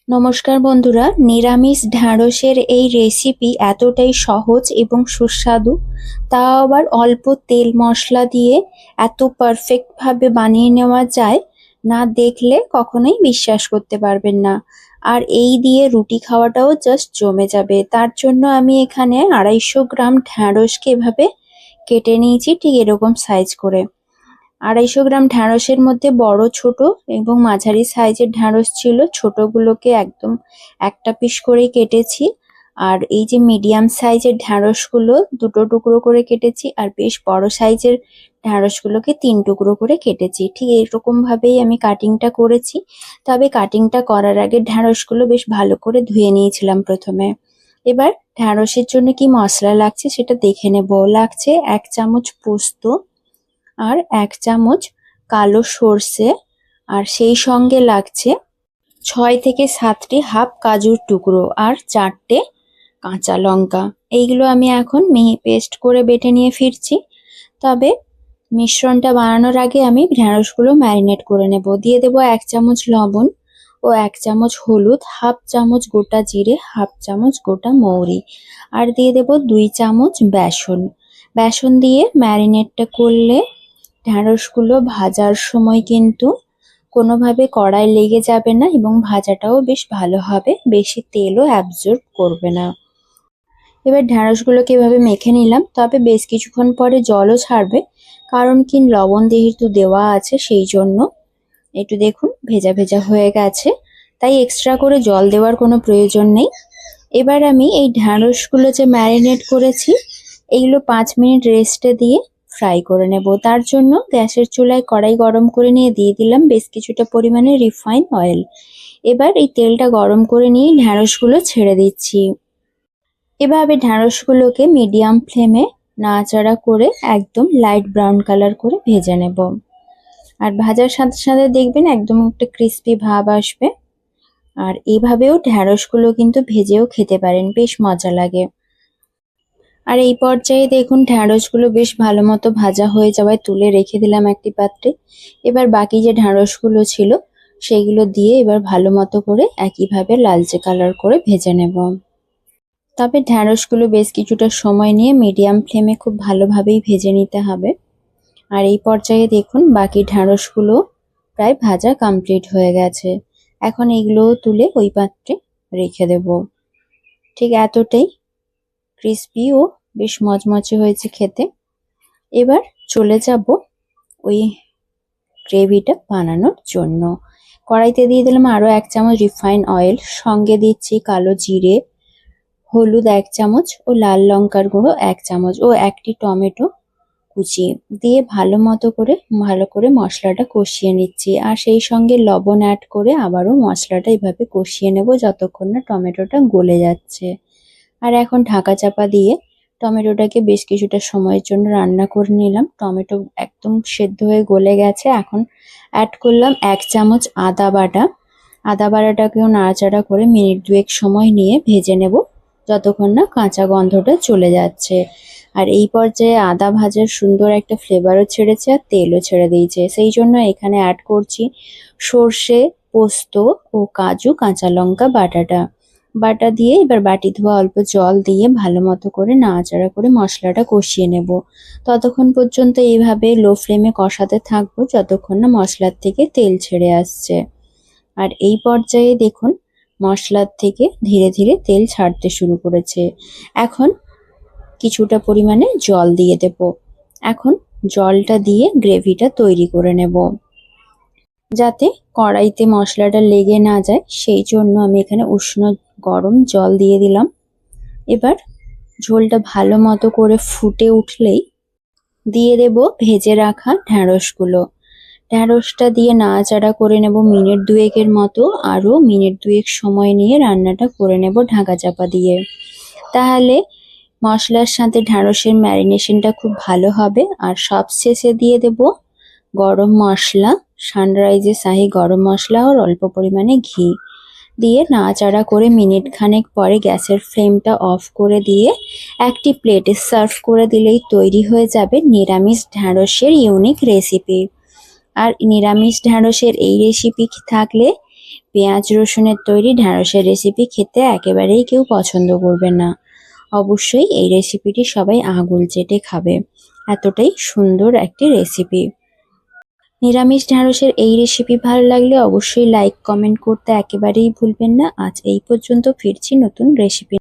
নমস্কার বন্ধুরা, নিরামিষ ঢ্যাঁড়সের এই রেসিপি এতটাই সহজ এবং সুস্বাদু, তাও আবার অল্প তেল মশলা দিয়ে এত পারফেক্টভাবে বানিয়ে নেওয়া যায়, না দেখলে কখনোই বিশ্বাস করতে পারবেন না। আর এই দিয়ে রুটি খাওয়াটাও জাস্ট জমে যাবে। তার জন্য আমি এখানে 250 গ্রাম ঢ্যাঁড়সকে এভাবে কেটে নিয়েছি, ঠিক এরকম সাইজ করে। 250 গ্রাম ঢ্যাঁড়সের মধ্যে বড় ছোট এবং মাঝারি সাইজের ঢ্যাঁড়স ছিল। ছোটগুলোকে একদম একটা পিস করেই কেটেছি। আর এই যে মিডিয়াম সাইজের ঢ্যাঁড়সগুলো দুটো টুকরো করে কেটেছি, আর বেশ বড় সাইজের ঢ্যাঁড়সগুলোকে 3 টুকরো করে কেটেছি। ঠিক এরকম ভাবেই আমি কাটিংটা করেছি। তবে কাটিংটা করার আগে ঢ্যাঁড়সগুলো বেশ ভালো করে ধুয়ে নিয়েছিলাম প্রথমে। এবার ঢ্যাঁড়সের জন্য কি মশলা লাগছে সেটা দেখে নেব। লাগছে 1 চামচ পোস্ত, আর 1 চামচ কালো সর্ষে, আর সেই সঙ্গে লাগছে 6 থেকে 7টি হাফ কাজুর টুকরো, আর 4টে কাঁচা লঙ্কা। এইগুলো আমি এখন মিহি পেস্ট করে বেটে নিয়ে ফিরছি। তবে মিশ্রণটা বানানোর আগে আমি ঢ্যাঁড়সগুলো ম্যারিনেট করে নেব। দিয়ে দেবো 1 চামচ লবণ ও 1 চামচ হলুদ, হাফ চামচ গোটা জিরে, হাফ চামচ গোটা মৌরি, আর দিয়ে দেবো 2 চামচ বেসন। বেসন দিয়ে ম্যারিনেটটা করলে ঢ্যাঁড়সগুলো ভাজার সময় কিন্তু কোনোভাবে কড়াই লেগে যাবে না এবং ভাজাটাও বেশ ভালো হবে, বেশি তেলও অ্যাবজর্ব করবে না। এবার ঢ্যাঁড়সগুলোকে এভাবে মেখে নিলাম। তবে বেশ কিছুক্ষণ পরে জলও ছাড়বে, কারণ কি লবণ যেহেতু দেওয়া আছে সেই জন্য। একটু দেখুন ভেজা ভেজা হয়ে গেছে, তাই এক্সট্রা করে জল দেওয়ার কোনো প্রয়োজন নেই। এবার আমি এই ঢ্যাঁড়সগুলো যে ম্যারিনেট করেছি এইগুলো 5 মিনিট রেস্টে দিয়ে ফ্রাই করে নেব। তার জন্য গ্যাসের চুলায় কড়াই গরম করে নিয়ে দিয়ে দিলাম বেশ কিছুটা পরিমাণে রিফাইন অয়েল। এবার এই তেলটা গরম করে নিয়ে ঢ্যাঁড়সগুলো ছেড়ে দিচ্ছি। এভাবে ঢ্যাঁড়সগুলোকে মিডিয়াম ফ্লেমে নাড়াচাড়া করে একদম লাইট ব্রাউন কালার করে ভেজে নেব। আর ভাজার সাথে সাথে দেখবেন একদম একটা ক্রিস্পি ভাব আসবে। আর এইভাবেও ঢ্যাঁড়সগুলো কিন্তু ভেজেও খেতে পারেন, বেশ মজা লাগে। আর এই পর্যায়ে দেখুন ঢ্যাঁড়সগুলো বেশ ভালো মতো ভাজা হয়ে যাওয়ায় তুলে রেখে দিলাম একটি পাত্রে। এবার বাকি যে ঢ্যাঁড়সগুলো ছিল সেগুলো দিয়ে এবার ভালো মতো করে একইভাবে লালচে কালার করে ভেজে নেব। তবে ঢ্যাঁড়সগুলো বেশ কিছুটা সময় নিয়ে মিডিয়াম ফ্লেমে খুব ভালোভাবেই ভেজে নিতে হবে। আর এই পর্যায়ে দেখুন বাকি ঢ্যাঁড়সগুলো প্রায় ভাজা কমপ্লিট হয়ে গেছে। এখন এইগুলোও তুলে ওই পাত্রে রেখে দেব। ঠিক এতটাই ক্রিস্পি ও বেশ মচমচে হয়েছে খেতে। এবার চলে যাব ওই গ্রেভিটা বানানোর জন্য। কড়াইতে দিয়ে দিলাম আরও 1 চামচ রিফাইন অয়েল, সঙ্গে দিচ্ছি কালো জিরে, হলুদ 1 চামচ ও লাল লঙ্কার গুঁড়ো 1 চামচ ও একটি টমেটো কুচি দিয়ে ভালো করে মশলাটা কষিয়ে নিচ্ছি। আর সেই সঙ্গে লবণ অ্যাড করে আবারও মশলাটা এভাবে কষিয়ে নেব যতক্ষণ না টমেটোটা গলে যাচ্ছে। আর এখন ঢাকা চাপা দিয়ে টমেটোটাকে বেশ কিছুটা সময়ের জন্য রান্না করে নিলাম। টমেটো একদম সেদ্ধ হয়ে গলে গেছে। এখন অ্যাড করলাম 1 চামচ আদা বাটা। আদা বাটাটাকেও নাড়াচাড়া করে মিনিট 2 সময় নিয়ে ভেজে নেব যতক্ষণ না কাঁচা গন্ধটা চলে যাচ্ছে। আর এই পর্যায়ে আদা ভাজার সুন্দর একটা ফ্লেভারও ছেড়েছে আর তেলও ছেড়ে দিয়েছে। সেই জন্য এখানে অ্যাড করছি সর্ষে, পোস্ত ও কাজু, কাঁচা লঙ্কা বাটা দিয়ে এবার বাটি ধোয়া অল্প জল দিয়ে ভালো মতো করে নাড়াচাড়া করে মশলাটা কষিয়ে নেব। ততক্ষণ পর্যন্ত এইভাবে লো ফ্লেমে কষাতে থাকবো যতক্ষণ না মশলার থেকে তেল ছেড়ে আসছে। আর এই পর্যায়ে দেখুন মশলার থেকে ধীরে ধীরে তেল ছাড়তে শুরু করেছে। এখন কিছুটা পরিমাণে জল দিয়ে দেব। এখন জলটা দিয়ে গ্রেভিটা তৈরি করে নেব। যাতে কড়াইতে মশলাটা লেগে না যায় সেই জন্য আমি এখানে উষ্ণ গরম জল দিয়ে দিলাম। এবার ঝোলটা ভালো মতো করে ফুটে উঠলেই দিয়ে দেব ভেজে রাখা ঢ্যাঁড়সগুলো। ঢ্যাঁড়সটা দিয়ে নাড়াচাড়া করে নেব মিনিট 2 মতো। আরও মিনিট 2 সময় নিয়ে রান্নাটা করে নেব ঢাকা চাপা দিয়ে। তাহলে মশলার সাথে ঢ্যাঁড়সের ম্যারিনেশনটা খুব ভালো হবে। আর সবশেষে দিয়ে দেব গরম মশলা, সানরাইজের শাহী গরম মশলা আর অল্প পরিমাণে ঘি দিয়ে নাড়াচাড়া করে মিনিট খানেক পরে গ্যাসের ফ্লেমটা অফ করে দিয়ে একটি প্লেটে সার্ভ করে দিলেই তৈরি হয়ে যাবে নিরামিষ ঢ্যাঁড়সের ইউনিক রেসিপি। আর নিরামিষ ঢ্যাঁড়সের এই রেসিপি থাকলে পেঁয়াজ রসুনের তৈরি ঢ্যাঁড়সের রেসিপি খেতে একেবারেই কেউ পছন্দ করবে না। অবশ্যই এই রেসিপিটি সবাই আঙুল চেটে খাবে, এতটাই সুন্দর একটি রেসিপি। নিরামিষ ঢ্যাঁড়সের এই রেসিপি ভালো লাগলে অবশ্যই লাইক কমেন্ট করতে একেবারেই ভুলবেন না। আজ এই পর্যন্ত, ফিরছি নতুন রেসিপি।